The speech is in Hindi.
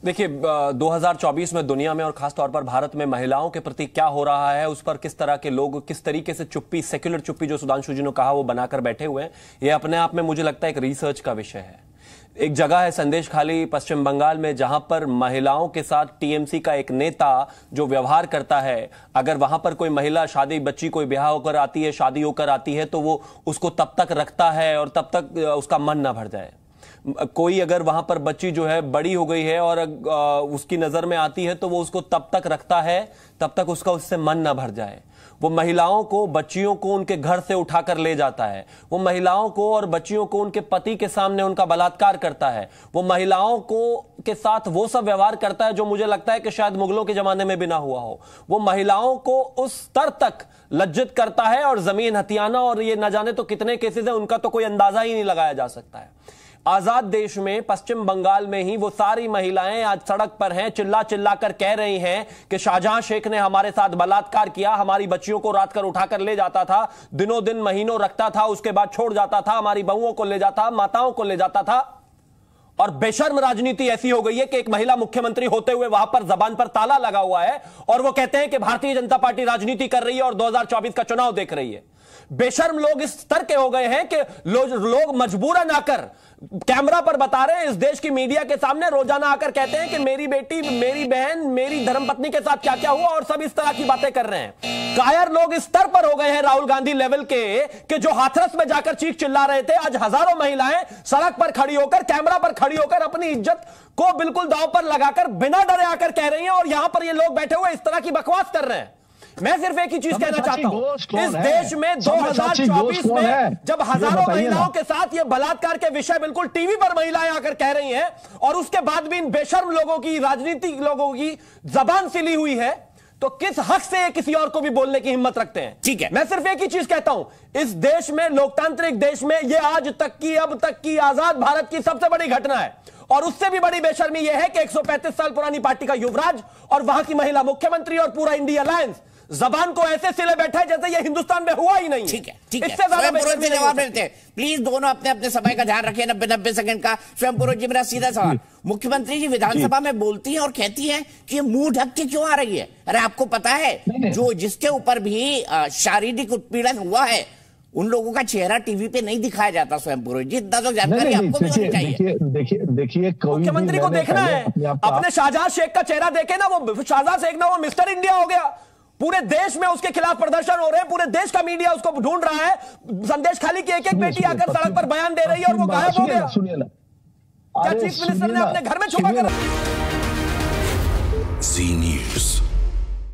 देखिए 2024 में दुनिया में और खासतौर पर भारत में महिलाओं के प्रति क्या हो रहा है, उस पर किस तरह के लोग किस तरीके से चुप्पी, सेक्युलर चुप्पी जो सुधांशु जी ने कहा वो बनाकर बैठे हुए हैं, ये अपने आप में मुझे लगता है एक रिसर्च का विषय है। एक जगह है संदेशखाली पश्चिम बंगाल में, जहां पर महिलाओं के साथ टीएमसी का एक नेता जो व्यवहार करता है, अगर वहां पर कोई महिला शादी बच्ची कोई ब्याह होकर आती है, शादी होकर आती है, तो वो उसको तब तक रखता है और तब तक उसका मन ना भर जाए। कोई अगर वहां पर बच्ची जो है बड़ी हो गई है और उसकी नजर में आती है तो वो उसको तब तक रखता है तब तक उसका उससे मन ना भर जाए। वो महिलाओं को, बच्चियों को उनके घर से उठाकर ले जाता है। वो महिलाओं को और बच्चियों को उनके पति के सामने उनका बलात्कार करता है। वो महिलाओं को के साथ वो सब व्यवहार करता है जो मुझे लगता है कि शायद मुगलों के जमाने में भी ना हुआ हो। वो महिलाओं को उस स्तर तक लज्जित करता है और जमीन हथियाना और ये न जाने तो कितने केसेस हैं, उनका तो कोई अंदाजा ही नहीं लगाया जा सकता है। आजाद देश में पश्चिम बंगाल में ही वो सारी महिलाएं आज सड़क पर हैं, चिल्ला चिल्ला कर कह रही हैं कि शाहजहां शेख ने हमारे साथ बलात्कार किया, हमारी बच्चियों को रात कर उठाकर ले जाता था, दिनों दिन महीनों रखता था, उसके बाद छोड़ जाता था, हमारी बहुओं को ले जाता, माताओं को ले जाता था। और बेशर्म राजनीति ऐसी हो गई है कि एक महिला मुख्यमंत्री होते हुए वहां पर जबान पर ताला लगा हुआ है और वो कहते हैं कि भारतीय जनता पार्टी राजनीति कर रही है और 2024 का चुनाव देख रही है। बेशर्म लोग इस स्तर के हो गए हैं कि लोग मजबूरन आकर कैमरा पर बता रहे हैं, इस देश की मीडिया के सामने रोजाना आकर कहते हैं कि मेरी बेटी, मेरी बहन, मेरी धर्मपत्नी के साथ क्या क्या हुआ और सब इस तरह की बातें कर रहे हैं। कायर लोग इस स्तर पर हो गए हैं राहुल गांधी लेवल के कि जो हाथरस में जाकर चीख चिल्ला रहे थे, आज हजारों महिलाएं सड़क पर खड़ी होकर, कैमरा पर खड़ी होकर अपनी इज्जत को बिल्कुल दांव पर लगाकर बिना डरे आकर कह रही हैं और यहां पर ये लोग बैठे हुए इस तरह की बकवास कर रहे हैं। मैं सिर्फ एक ही चीज कहना चाहता हूं, इस देश में 2024 में जब हजारों महिलाओं के साथ ये बलात्कार के विषय बिल्कुल टीवी पर महिलाएं आकर कह रही हैं और उसके बाद भी इन बेशर्म लोगों की, राजनीतिक लोगों की जबान सिली हुई है, तो किस हक से ये किसी और को भी बोलने की हिम्मत रखते हैं? ठीक है, मैं सिर्फ एक ही चीज कहता हूं, इस देश में, लोकतांत्रिक देश में, ये आज तक की, अब तक की आजाद भारत की सबसे बड़ी घटना है। और उससे भी बड़ी बेशर्मी यह है कि 135 साल पुरानी पार्टी का युवराज और वहां की महिला मुख्यमंत्री और पूरा इंडिया अलायंस जबान को ऐसे सिले बैठा है जैसे ये हिंदुस्तान में हुआ ही नहीं। ठीक है, ठीक है, इससे ज्यादा जवाब देते हैं। प्लीज दोनों अपने अपने समय का ध्यान रखें। 90 सेकंड का स्वयं पुरोहित जी, मेरा सीधा सवाल, मुख्यमंत्री जी विधानसभा में बोलती हैं और कहती हैं कि ये मुंह ढक के क्यों आ रही है? अरे आपको पता है जो जिसके ऊपर भी शारीरिक उत्पीड़न हुआ है उन लोगों का चेहरा टीवी पे नहीं दिखाया जाता। स्वयं पुरोहित जी, इतना तो जानकारी आपको भी होनी चाहिए। देखिए मुख्यमंत्री को देखना है, अपने शाहजहां शेख का चेहरा देखे ना, वो शाहजहां शेख ना वो मिस्टर इंडिया हो गया। पूरे देश में उसके खिलाफ प्रदर्शन हो रहे हैं, पूरे देश का मीडिया उसको ढूंढ रहा है। संदेशखाली की एक एक बेटी आकर सड़क पर बयान दे रही है और वो गायब हो गया। क्या चीफ मिनिस्टर ने अपने घर में छुपा कर? जी न्यूज़।